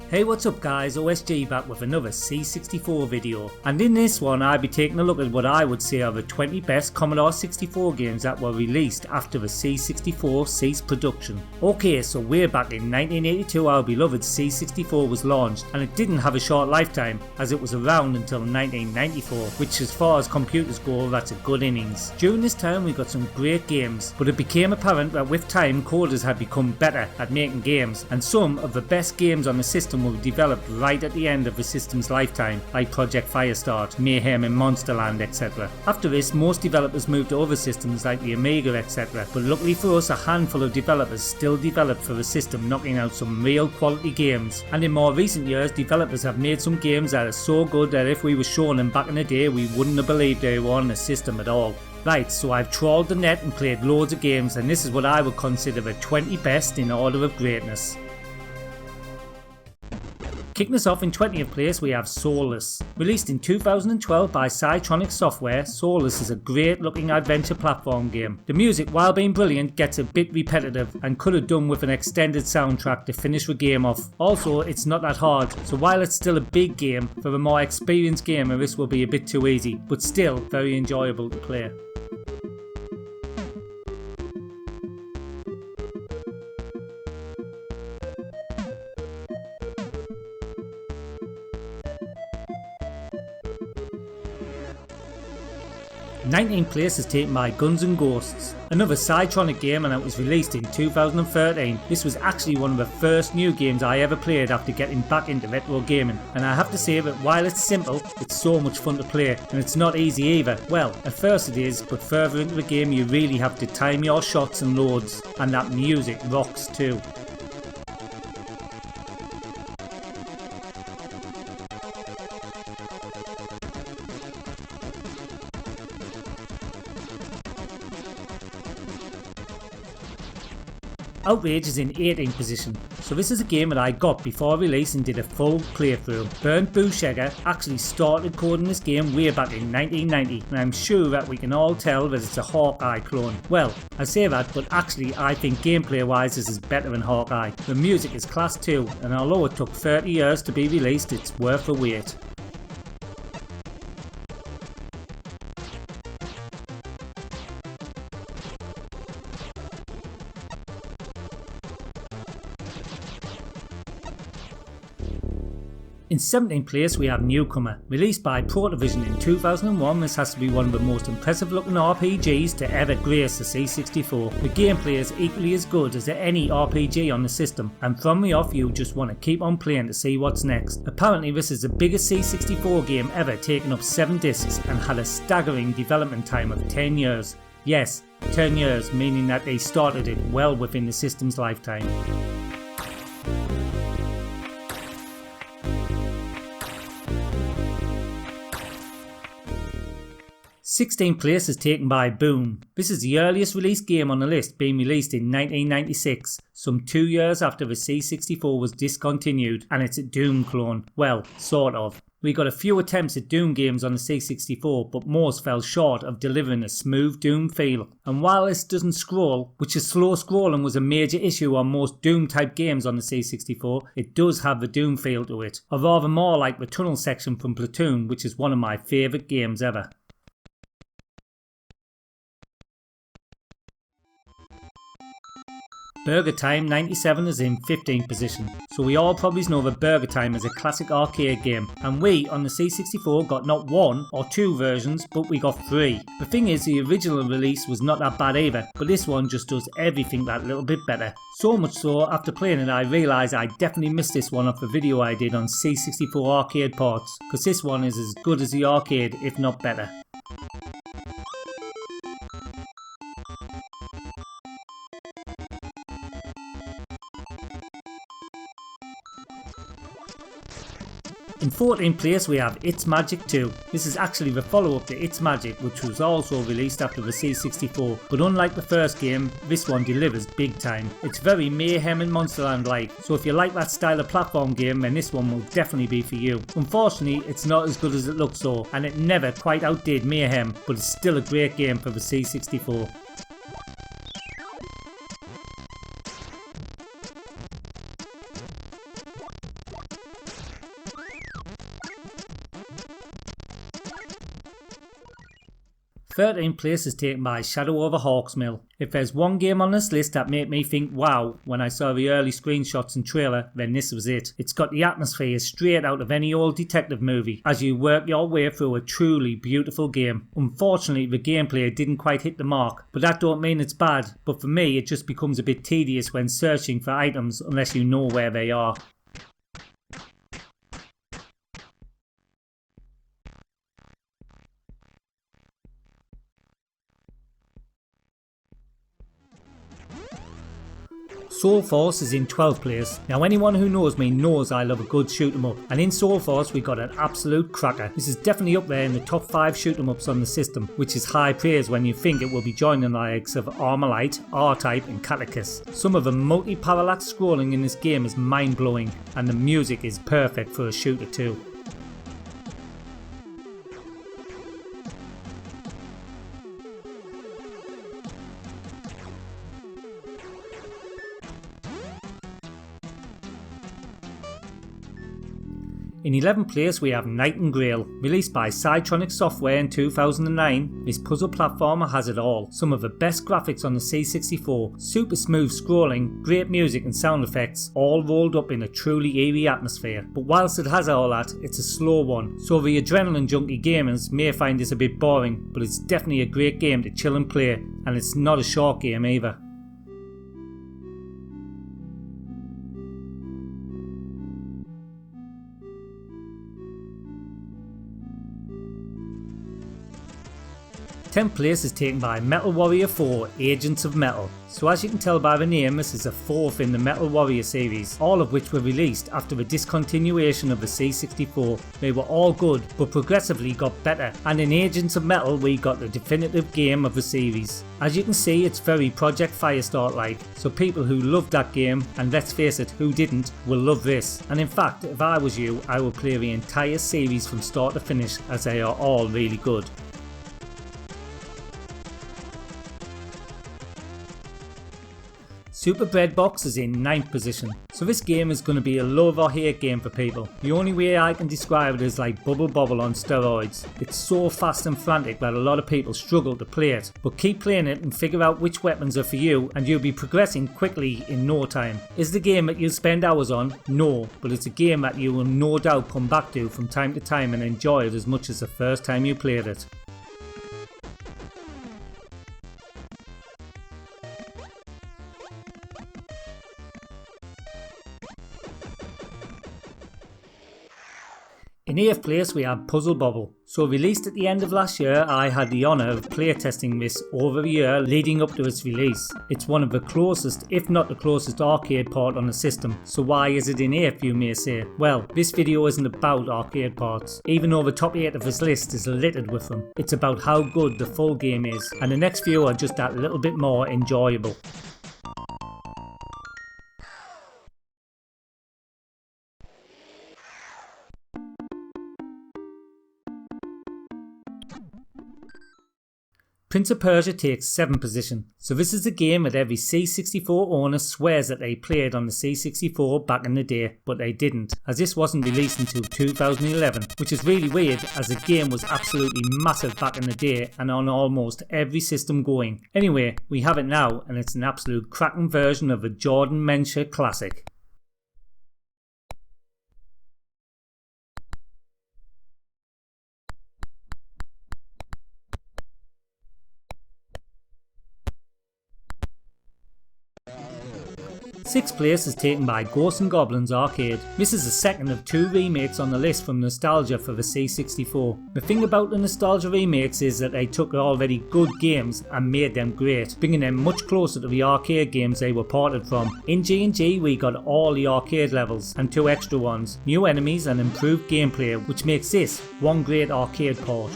Hey, what's up guys, OSG back with another C64 video, and in this one I'll be taking a look at what I would say are the 20 best Commodore 64 games that were released after the C64 ceased production. Okay, so way back in 1982 our beloved C64 was launched, and it didn't have a short lifetime as it was around until 1994, which as far as computers go that's a good innings. During this time we got some great games, but it became apparent that with time coders had become better at making games, and some of the best games on the system were developed right at the end of the system's lifetime, like Project Firestart, Mayhem and Monsterland, etc. After this, most developers moved to other systems like the Amiga, etc. But luckily for us, a handful of developers still developed for the system, knocking out some real quality games. And in more recent years, developers have made some games that are so good that if we were shown them back in the day, we wouldn't have believed they were on the system at all. Right, so I've trawled the net and played loads of games, and this is what I would consider the 20 best in order of greatness. Kicking us off in 20th place we have Soulless. Released in 2012 by Cytronic Software, Soulless is a great looking adventure platform game. The music, while being brilliant, gets a bit repetitive and could have done with an extended soundtrack to finish the game off. Also, it's not that hard, so while it's still a big game, for a more experienced gamer this will be a bit too easy, but still very enjoyable to play. In 19th place is taken by Guns N' Ghosts, another Cytronic game, and it was released in 2013. This was actually one of the first new games I ever played after getting back into retro gaming, and I have to say that while it's simple, it's so much fun to play, and it's not easy either. Well, at first it is, but further into the game you really have to time your shots and loads, and that music rocks too. Outrage is in 18th position, so this is a game that I got before release and did a full playthrough. Bernd Buschegger actually started coding this game way back in 1990, and I'm sure that we can all tell that it's a Hawkeye clone. Well, I say that, but actually I think gameplay wise this is better than Hawkeye. The music is class too, and although it took 30 years to be released, it's worth the wait. In 17th place we have Newcomer. Released by Protovision in 2001, this has to be one of the most impressive looking RPGs to ever grace the C64. The gameplay is equally as good as any RPG on the system, and from the off you just want to keep on playing to see what's next. Apparently this is the biggest C64 game ever, taking up 7 discs and had a staggering development time of 10 years. Yes, 10 years, meaning that they started it well within the system's lifetime. 16th place is taken by Boom. This is the earliest released game on the list, being released in 1996, some 2 years after the C64 was discontinued, and it's a Doom clone. Well, sort of. We got a few attempts at Doom games on the C64, but most fell short of delivering a smooth Doom feel. And while this doesn't scroll, which is slow scrolling was a major issue on most Doom type games on the C64, it does have the Doom feel to it, or rather more like the tunnel section from Platoon, which is one of my favourite games ever. Burger Time 97 is in 15th position, so we all probably know that Burger Time is a classic arcade game, and we on the C64 got not 1 or 2 versions, but we got 3. The thing is, the original release was not that bad either, but this one just does everything that little bit better. So much so, after playing it I realised I definitely missed this one off the video I did on C64 arcade ports, because this one is as good as the arcade, if not better. In 14th place we have It's Magic 2. This is actually the follow-up to It's Magic, which was also released after the C64, but unlike the first game, this one delivers big time. It's very Mayhem and Monsterland like, so if you like that style of platform game then this one will definitely be for you. Unfortunately it's not as good as it looks though, and it never quite outdid Mayhem, but it's still a great game for the C64. 13th place is taken by Shadow over Hawksmill. If there's one game on this list that made me think wow when I saw the early screenshots and trailer, then this was it. It's got the atmosphere straight out of any old detective movie as you work your way through a truly beautiful game. Unfortunately the gameplay didn't quite hit the mark, but that don't mean it's bad, but for me it just becomes a bit tedious when searching for items unless you know where they are. Soul Force is in 12th place. Now anyone who knows me knows I love a good shoot 'em up, and in Soul Force we got an absolute cracker. This is definitely up there in the top 5 shoot 'em ups on the system, which is high praise when you think it will be joining the likes of Armalite, R-Type and Catechus. Some of the multi-parallax scrolling in this game is mind blowing, and the music is perfect for a shooter too. In 11th place we have Night and Grail. Released by Cytronic Software in 2009, this puzzle platformer has it all. Some of the best graphics on the C64, super smooth scrolling, great music and sound effects, all rolled up in a truly eerie atmosphere. But whilst it has all that, it's a slow one, so the adrenaline junkie gamers may find this a bit boring, but it's definitely a great game to chill and play, and it's not a short game either. Tenth place is taken by Metal Warrior 4 Agents of Metal. So as you can tell by the name, this is the 4th in the Metal Warrior series, all of which were released after the discontinuation of the C64. They were all good, but progressively got better, and in Agents of Metal we got the definitive game of the series. As you can see, it's very Project Firestart like, so people who loved that game, and let's face it, who didn't, will love this. And in fact, if I was you, I would play the entire series from start to finish, as they are all really good. Super Bread Box is in 9th position. So this game is going to be a love or hate game for people. The only way I can describe it is like Bobble on steroids. It's so fast and frantic that a lot of people struggle to play it. But keep playing it and figure out which weapons are for you, and you'll be progressing quickly in no time. Is the game that you'll spend hours on? No, but it's a game that you will no doubt come back to from time to time and enjoy it as much as the first time you played it. In 8th place we have Puzzle Bobble. So released at the end of last year, I had the honour of playtesting this over the year leading up to its release. It's one of the closest, if not the closest arcade port on the system, so why is it in 8th you may say? Well, this video isn't about arcade ports, even though the top 8 of this list is littered with them. It's about how good the full game is, and the next few are just that little bit more enjoyable. Prince of Persia takes 7th position. So this is a game that every C64 owner swears that they played on the C64 back in the day, but they didn't, as this wasn't released until 2011, which is really weird as the game was absolutely massive back in the day and on almost every system going. Anyway, we have it now, and it's an absolute cracking version of a Jordan Mensah classic. Sixth place is taken by Ghosts and Goblins Arcade. This is the second of 2 remakes on the list from nostalgia for the C64. The thing about the nostalgia remakes is that they took already good games and made them great, bringing them much closer to the arcade games they were ported from. In G&G we got all the arcade levels and 2 extra ones, new enemies and improved gameplay, which makes this one great arcade port.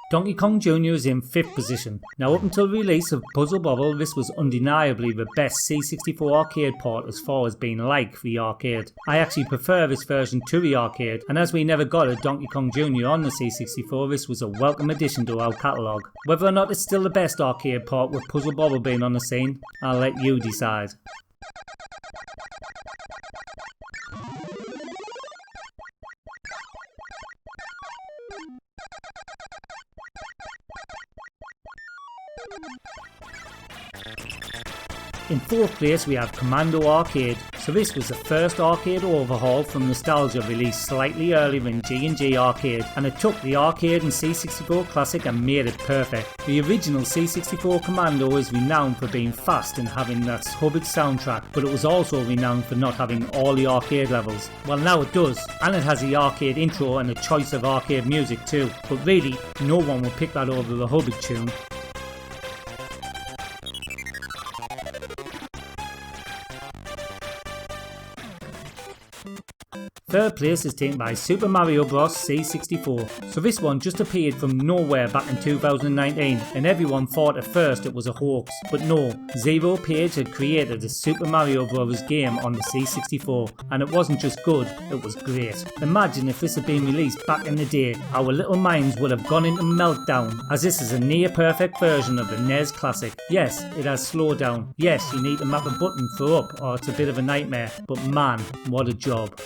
Donkey Kong Jr. is in 5th position. Now up until the release of Puzzle Bobble, this was undeniably the best C64 arcade port as far as being like the arcade. I actually prefer this version to the arcade, and as we never got a Donkey Kong Jr. on the C64, this was a welcome addition to our catalogue. Whether or not it's still the best arcade port with Puzzle Bobble being on the scene, I'll let you decide. In 4th place we have Commando Arcade. So this was the first arcade overhaul from Nostalgia, released slightly earlier than G&G Arcade, and it took the arcade and C64 classic and made it perfect. The original C64 Commando is renowned for being fast and having that hubbard soundtrack, but it was also renowned for not having all the arcade levels. Well, now it does, and it has the arcade intro and a choice of arcade music too, but really no one will pick that over the hubbard tune. Third place is taken by Super Mario Bros. C64. So this one just appeared from nowhere back in 2019, and everyone thought at first it was a hoax. But no, Zero Page had created a Super Mario Bros. Game on the C64, and it wasn't just good, it was great. Imagine if this had been released back in the day, our little minds would have gone into meltdown, as this is a near perfect version of the NES classic. Yes, it has slowdown. Yes, you need to map a button for up, or it's a bit of a nightmare, but man, what a job.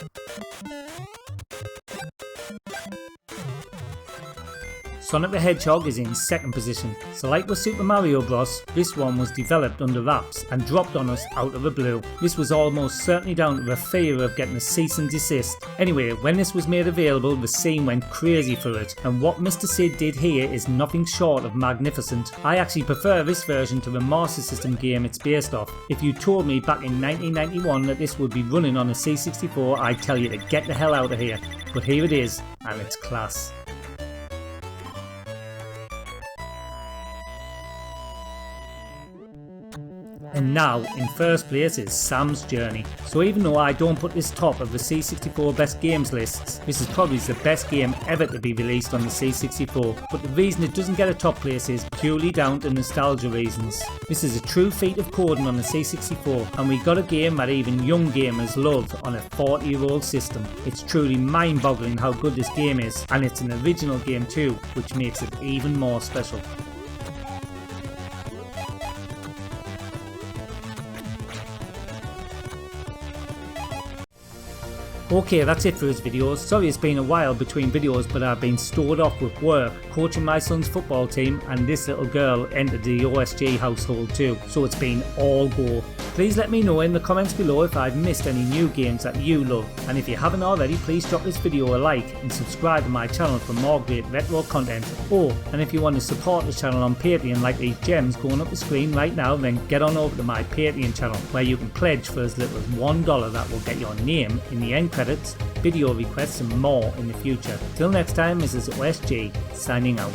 Sonic the Hedgehog is in 2nd position. So like with Super Mario Bros, this one was developed under wraps and dropped on us out of the blue. This was almost certainly down to the fear of getting a cease and desist. Anyway, when this was made available, the scene went crazy for it, and what Mr. Sid did here is nothing short of magnificent. I actually prefer this version to the Master System game it's based off. If you told me back in 1991 that this would be running on a C64, I'd tell you to get the hell out of here. But here it is, and it's class. And now, in 1st place is Sam's Journey. So even though I don't put this top of the C64 best games lists, this is probably the best game ever to be released on the C64. But the reason it doesn't get a top place is purely down to nostalgia reasons. This is a true feat of coding on the C64, and we got a game that even young gamers love on a 40-year-old system. It's truly mind-boggling how good this game is, and it's an original game too, which makes it even more special. Okay, that's it for this video. Sorry it's been a while between videos, but I've been stored off with work, coaching my son's football team, and this little girl entered the OSG household too, so it's been all go. Please let me know in the comments below if I've missed any new games that you love, and if you haven't already, please drop this video a like and subscribe to my channel for more great retro content. Oh, and if you want to support the channel on Patreon like these gems going up the screen right now, then get on over to my Patreon channel, where you can pledge for as little as $1 that will get your name in the end credits, video requests and more in the future. Till next time, this is OSG signing out.